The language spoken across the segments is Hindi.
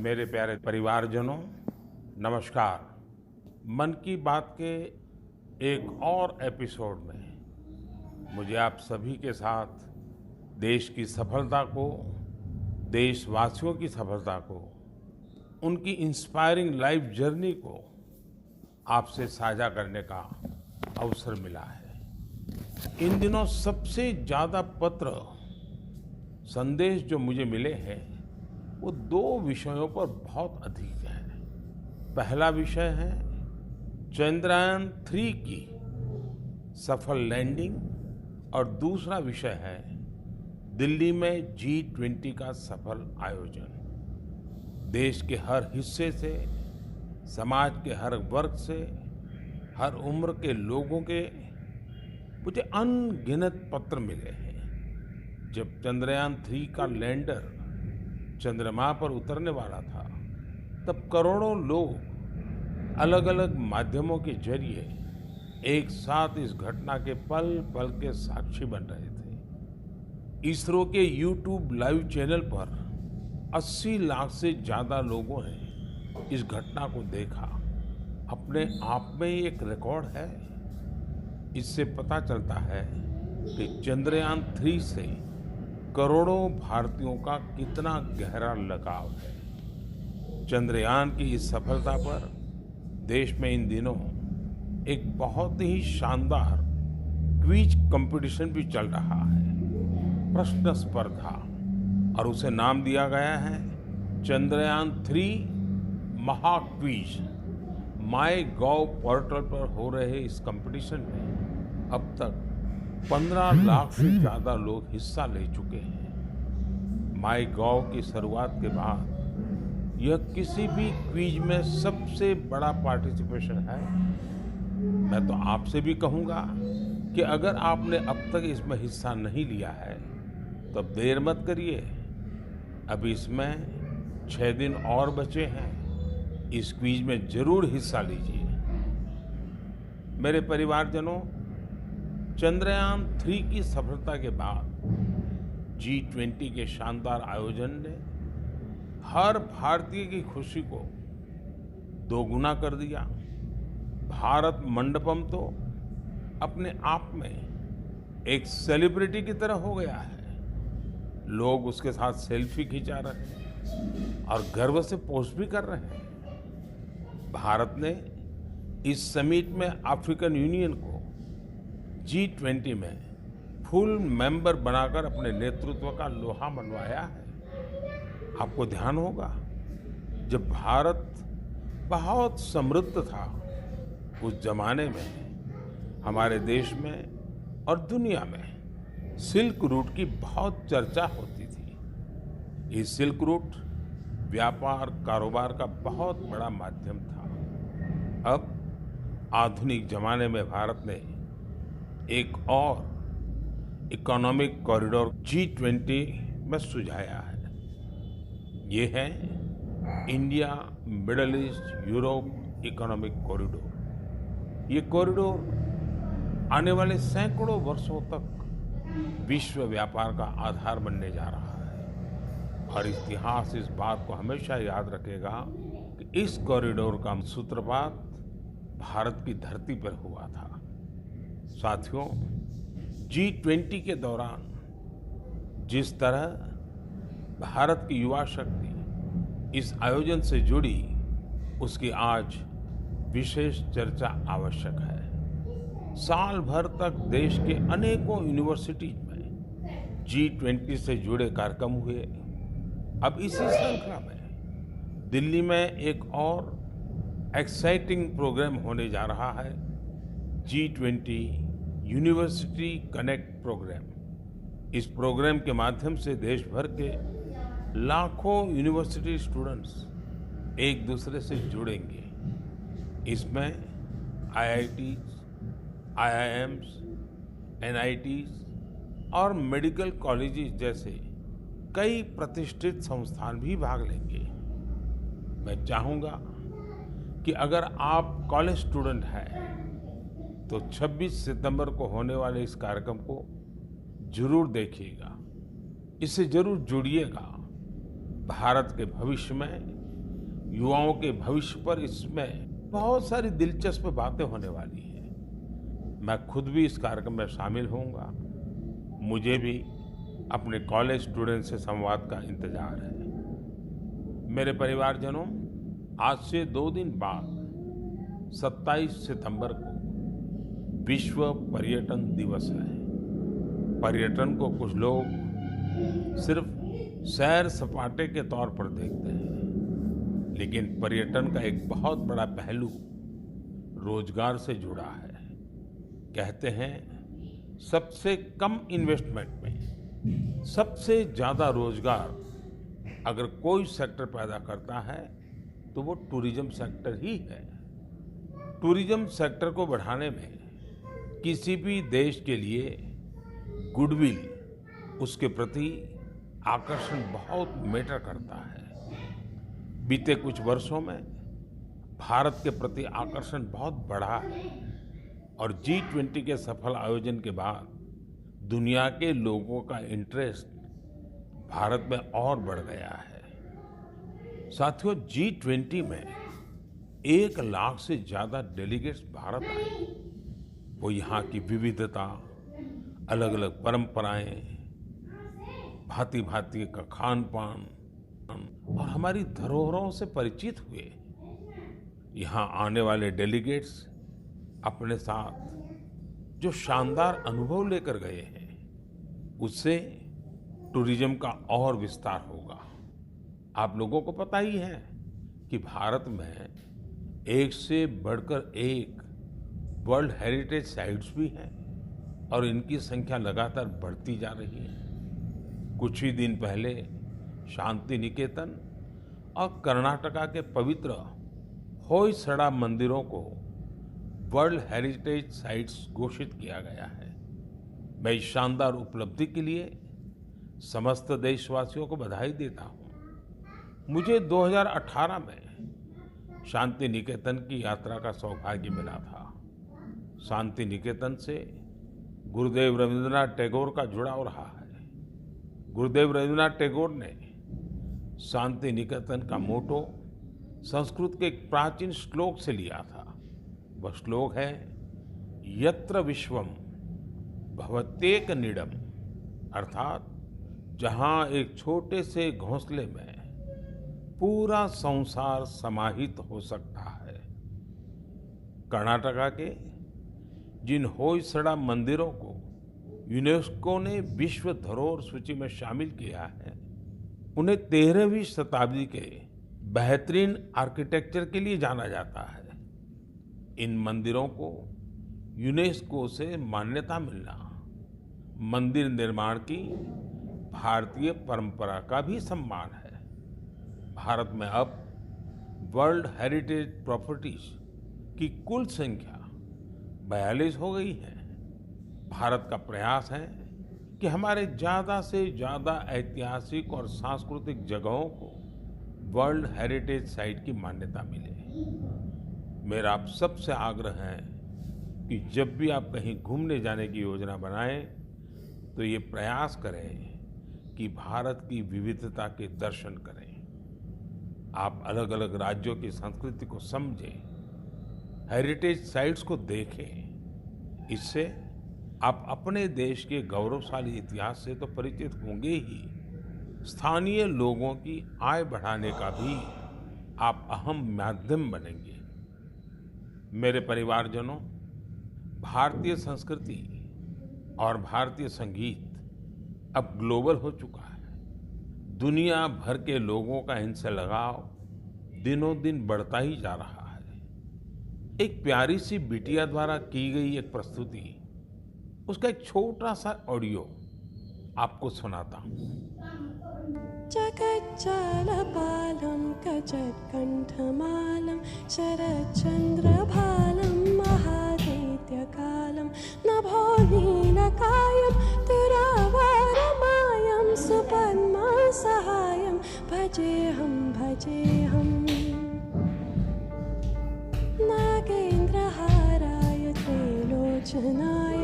मेरे प्यारे परिवारजनों, नमस्कार। मन की बात के एक और एपिसोड में मुझे आप सभी के साथ देश की सफलता को, देशवासियों की सफलता को, उनकी इंस्पायरिंग लाइफ जर्नी को आपसे साझा करने का अवसर मिला है। इन दिनों सबसे ज़्यादा पत्र, संदेश जो मुझे मिले हैं वो दो विषयों पर बहुत अधिक है। पहला विषय है चंद्रयान-3 की सफल लैंडिंग और दूसरा विषय है दिल्ली में G20 का सफल आयोजन। देश के हर हिस्से से, समाज के हर वर्ग से, हर उम्र के लोगों के मुझे अनगिनत पत्र मिले हैं। जब चंद्रयान-3 का लैंडर चंद्रमा पर उतरने वाला था, तब करोड़ों लोग अलग अलग माध्यमों के जरिए एक साथ इस घटना के पल पल के साक्षी बन रहे थे। इसरो के यूट्यूब लाइव चैनल पर 80 लाख से ज्यादा लोगों ने इस घटना को देखा। अपने आप में ही एक रिकॉर्ड है। इससे पता चलता है कि चंद्रयान-3 से करोड़ों भारतीयों का कितना गहरा लगाव है। चंद्रयान की इस सफलता पर देश में इन दिनों एक बहुत ही शानदार क्विज कंपटीशन भी चल रहा है, प्रश्न स्पर्धा, और उसे नाम दिया गया है चंद्रयान-3 महाक्विज। माईगॉव पोर्टल पर हो रहे इस कंपटीशन में अब तक 15 लाख से ज्यादा लोग हिस्सा ले चुके हैं। माईगॉव की शुरुआत के बाद यह किसी भी क्विज में सबसे बड़ा पार्टिसिपेशन है। मैं तो आपसे भी कहूंगा कि अगर आपने अब तक इसमें हिस्सा नहीं लिया है तो अब देर मत करिए। अब इसमें 6 दिन और बचे हैं। इस क्विज में जरूर हिस्सा लीजिए। मेरे परिवारजनों, चंद्रयान-3 की सफलता के बाद G20 के शानदार आयोजन ने हर भारतीय की खुशी को दोगुना कर दिया। भारत मंडपम तो अपने आप में एक सेलिब्रिटी की तरह हो गया है। लोग उसके साथ सेल्फी खिंचा रहे हैं और गर्व से पोस्ट भी कर रहे हैं। भारत ने इस समिट में अफ्रीकन यूनियन को G20 में फुल मेंबर बनाकर अपने नेतृत्व का लोहा मनवाया है। आपको ध्यान होगा, जब भारत बहुत समृद्ध था, उस जमाने में हमारे देश में और दुनिया में सिल्क रूट की बहुत चर्चा होती थी। ये सिल्क रूट व्यापार कारोबार का बहुत बड़ा माध्यम था। अब आधुनिक जमाने में भारत ने एक और इकोनॉमिक कॉरिडोर G20 में सुझाया है। ये है India middle east Europe economic corridor. ये कॉरिडोर आने वाले सैकड़ों वर्षों तक विश्व व्यापार का आधार बनने जा रहा है। और इतिहास इस बात को हमेशा याद रखेगा कि इस कॉरिडोर का सूत्रपात भारत की धरती पर हुआ था। साथियों, G20 के दौरान जिस तरह भारत की युवा शक्ति इस आयोजन से जुड़ी, उसकी आज विशेष चर्चा आवश्यक है। साल भर तक देश के अनेकों यूनिवर्सिटीज में G20 से जुड़े कार्यक्रम हुए। अब इसी श्रृंखला में दिल्ली में एक और एक्साइटिंग प्रोग्राम होने जा रहा है, G20 यूनिवर्सिटी कनेक्ट प्रोग्राम। इस प्रोग्राम के माध्यम से देश भर के लाखों यूनिवर्सिटी स्टूडेंट्स एक दूसरे से जुड़ेंगे। इसमें IITs, IIMs, NITs और मेडिकल कॉलेजेस जैसे कई प्रतिष्ठित संस्थान भी भाग लेंगे। मैं चाहूंगा कि अगर आप कॉलेज स्टूडेंट हैं तो 26 सितंबर को होने वाले इस कार्यक्रम को जरूर देखिएगा, इससे जरूर जुड़िएगा। भारत के भविष्य में युवाओं के भविष्य पर इसमें बहुत सारी दिलचस्प बातें होने वाली हैं। मैं खुद भी इस कार्यक्रम में शामिल होऊंगा। मुझे भी अपने कॉलेज स्टूडेंट से संवाद का इंतजार है। मेरे परिवारजनों, आज से 2 दिन बाद 27 सितंबर को विश्व पर्यटन दिवस है। पर्यटन को कुछ लोग सिर्फ सैर सपाटे के तौर पर देखते हैं, लेकिन पर्यटन का एक बहुत बड़ा पहलू रोजगार से जुड़ा है। कहते हैं सबसे कम इन्वेस्टमेंट में सबसे ज्यादा रोजगार अगर कोई सेक्टर पैदा करता है तो वो टूरिज्म सेक्टर ही है। टूरिज्म सेक्टर को बढ़ाने में किसी भी देश के लिए गुडविल, उसके प्रति आकर्षण बहुत मैटर करता है। बीते कुछ वर्षों में भारत के प्रति आकर्षण बहुत बढ़ा है और G20 के सफल आयोजन के बाद दुनिया के लोगों का इंटरेस्ट भारत में और बढ़ गया है। साथियों, G20 में 1 लाख से ज्यादा डेलीगेट्स भारत आए। वो यहाँ की विविधता, अलग अलग परंपराएं, भांति भांति का खान पान और हमारी धरोहरों से परिचित हुए। यहाँ आने वाले डेलीगेट्स अपने साथ जो शानदार अनुभव लेकर गए हैं, उससे टूरिज्म का और विस्तार होगा। आप लोगों को पता ही है कि भारत में एक से बढ़कर एक वर्ल्ड हेरिटेज साइट्स भी हैं और इनकी संख्या लगातार बढ़ती जा रही है। कुछ ही दिन पहले शांति निकेतन और कर्नाटका के पवित्र होयसड़ा मंदिरों को वर्ल्ड हेरिटेज साइट्स घोषित किया गया है। मैं इस शानदार उपलब्धि के लिए समस्त देशवासियों को बधाई देता हूं। मुझे 2018 में शांति निकेतन की यात्रा का सौभाग्य मिला था। शांति निकेतन से गुरुदेव रविंद्रनाथ टैगोर का जुड़ाव रहा है। गुरुदेव रविंद्रनाथ टैगोर ने शांति निकेतन का मोटो संस्कृत के एक प्राचीन श्लोक से लिया था। वह श्लोक है, यत्र विश्वम भवत्येक नीडम, अर्थात जहां एक छोटे से घोंसले में पूरा संसार समाहित हो सकता है। कर्नाटका के जिन होयसड़ा मंदिरों को यूनेस्को ने विश्व धरोहर सूची में शामिल किया है, उन्हें 13वीं शताब्दी के बेहतरीन आर्किटेक्चर के लिए जाना जाता है। इन मंदिरों को यूनेस्को से मान्यता मिलना मंदिर निर्माण की भारतीय परंपरा का भी सम्मान है। भारत में अब वर्ल्ड हेरिटेज प्रॉपर्टीज की कुल संख्या 42 हो गई है। भारत का प्रयास है कि हमारे ज्यादा से ज्यादा ऐतिहासिक और सांस्कृतिक जगहों को वर्ल्ड हेरिटेज साइट की मान्यता मिले। मेरा आप सबसे आग्रह है कि जब भी आप कहीं घूमने जाने की योजना बनाएं तो ये प्रयास करें कि भारत की विविधता के दर्शन करें। आप अलग अलग राज्यों की संस्कृति को समझें, हेरिटेज साइट्स को देखें। इससे आप अपने देश के गौरवशाली इतिहास से तो परिचित होंगे ही, स्थानीय लोगों की आय बढ़ाने का भी आप अहम माध्यम बनेंगे। मेरे परिवारजनों, भारतीय संस्कृति और भारतीय संगीत अब ग्लोबल हो चुका है। दुनिया भर के लोगों का इनसे लगाव दिनों दिन बढ़ता ही जा रहा है। एक प्यारी सी बिटिया द्वारा की गई एक प्रस्तुति, उसका एक छोटा सा ऑडियो आपको सुनाता हूँ। जगज्जालपालं कजत्कण्ठमालं शरच्चन्द्रभालं महादैत्यकालं नभोनीलकायं तुरावरमायं सुपद्मसहायं भजेऽहं नागेन्द्रहाराय त्रिलोचनाय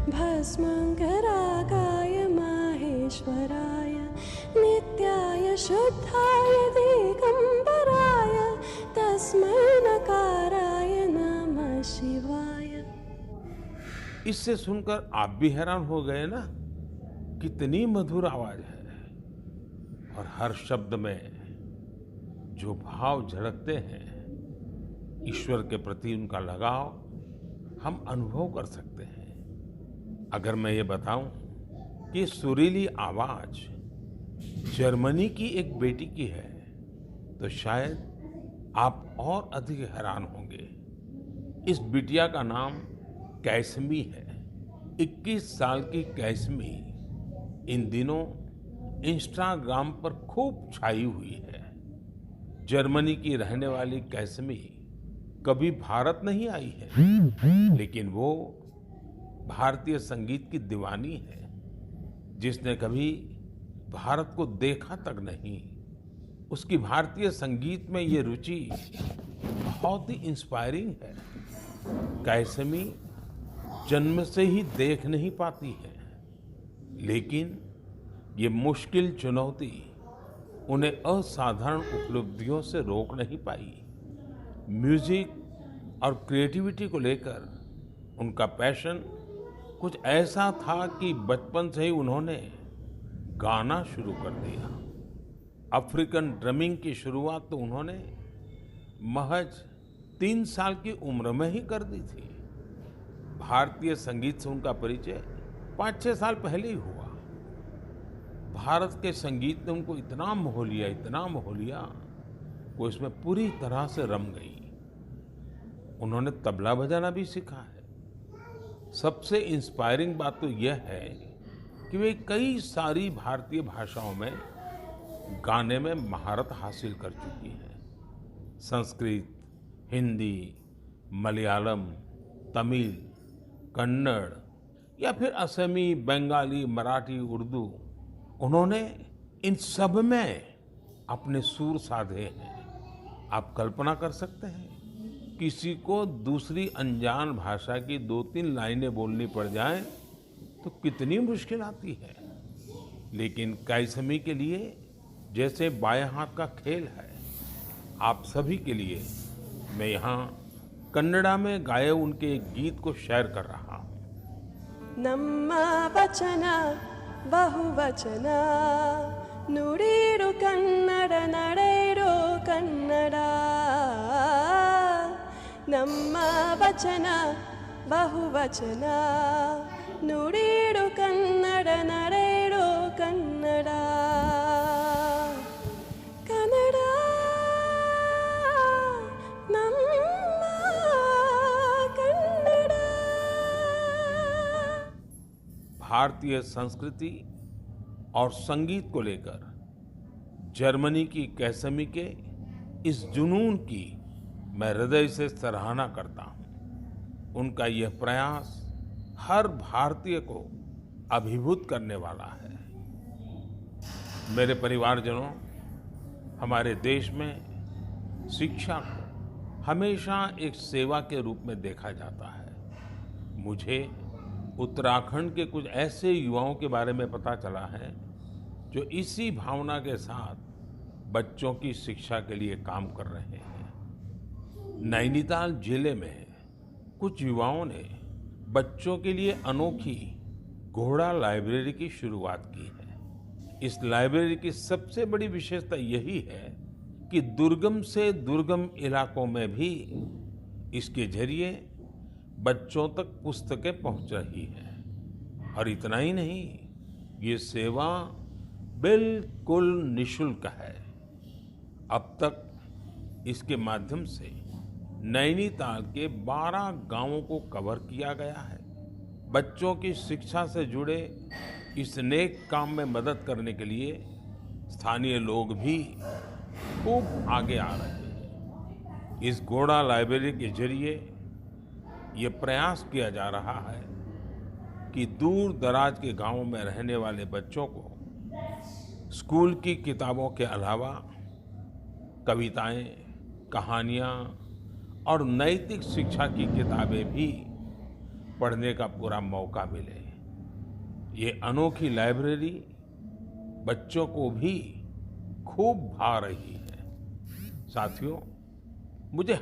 भस्मङ्गरागाय माहेश्वराय नित्याय शुद्धाय दिगम्बराय इससे सुनकर आप भी हैरान हो गए ना, कितनी मधुर आवाज है और हर शब्द में जो भाव झलकते हैं, ईश्वर के प्रति उनका लगाव हम अनुभव कर सकते हैं। अगर मैं ये बताऊं कि सुरीली आवाज जर्मनी की एक बेटी की है, तो शायद आप और अधिक हैरान होंगे। इस बिटिया का नाम कैसमी है। 21 साल की कैसमी इन दिनों इंस्टाग्राम पर खूब छाई हुई है। जर्मनी की रहने वाली कैसमी कभी भारत नहीं आई है, लेकिन वो भारतीय संगीत की दीवानी है, जिसने कभी भारत को देखा तक नहीं। उसकी भारतीय संगीत में ये रुचि बहुत ही इंस्पायरिंग है। कैसमी जन्म से ही देख नहीं पाती है, लेकिन ये मुश्किल चुनौती उन्हें असाधारण उपलब्धियों से रोक नहीं पाई। म्यूजिक और क्रिएटिविटी को लेकर उनका पैशन कुछ ऐसा था कि बचपन से ही उन्होंने गाना शुरू कर दिया। अफ्रीकन ड्रमिंग की शुरुआत तो उन्होंने महज 3 साल की उम्र में ही कर दी थी। भारतीय संगीत से उनका परिचय 5-6 साल पहले ही हुआ। भारत के संगीत ने उनको इतना मोह लिया, वो इसमें पूरी तरह से रम गई। उन्होंने तबला बजाना भी सीखा है। सबसे इंस्पायरिंग बात तो यह है कि वे कई सारी भारतीय भाषाओं में गाने में महारत हासिल कर चुकी हैं। संस्कृत, हिंदी, मलयालम, तमिल, कन्नड़ या फिर असमी, बंगाली, मराठी, उर्दू, उन्होंने इन सब में अपने सुर साधे हैं। आप कल्पना कर सकते हैं, किसी को दूसरी अनजान भाषा की 2-3 लाइनें बोलनी पड़ जाएं तो कितनी मुश्किल आती है, लेकिन कैसमी के लिए जैसे बाएं हाथ का खेल है। आप सभी के लिए मैं यहाँ कन्नड़ा में गाए उनके एक गीत को शेयर कर रहा हूँ। ನಮ್ಮ ವಚನ ಬಹುವಚನ ನುಡಿರು ಕನ್ನಡ ನಡೆಯಿರೋ ಕನ್ನಡ ನಮ್ಮ ವಚನ ಬಹುವಚನ ನುಡಿರು ಕನ್ನಡ ನಡೆಯಿರೋ ಕನ್ನಡ ಕನ್ನಡ ನಮ್ಮ ಕನ್ನಡ। भारतीय संस्कृति और संगीत को लेकर जर्मनी की कैसमी के इस जुनून की मैं हृदय से सराहना करता हूँ। उनका यह प्रयास हर भारतीय को अभिभूत करने वाला है। मेरे परिवारजनों, हमारे देश में शिक्षा को हमेशा एक सेवा के रूप में देखा जाता है। मुझे उत्तराखंड के कुछ ऐसे युवाओं के बारे में पता चला है जो इसी भावना के साथ बच्चों की शिक्षा के लिए काम कर रहे हैं। नैनीताल जिले में कुछ युवाओं ने बच्चों के लिए अनोखी घोड़ा लाइब्रेरी की शुरुआत की है। इस लाइब्रेरी की सबसे बड़ी विशेषता यही है कि दुर्गम से दुर्गम इलाकों में भी इसके जरिए बच्चों तक पुस्तकें पहुंच रही हैं। और इतना ही नहीं, ये सेवा बिल्कुल निशुल्क है। अब तक इसके माध्यम से नैनीताल के 12 गांवों को कवर किया गया है। बच्चों की शिक्षा से जुड़े इस नेक काम में मदद करने के लिए स्थानीय लोग भी खूब आगे आ रहे हैं। इस घोड़ा लाइब्रेरी के जरिए ये प्रयास किया जा रहा है कि दूर दराज के गांवों में रहने वाले बच्चों को स्कूल की किताबों के अलावा कविताएं, कहानियां और नैतिक शिक्षा की किताबें भी पढ़ने का पूरा मौका मिले। ये अनोखी लाइब्रेरी बच्चों को भी खूब भा रही है। साथियों, मुझे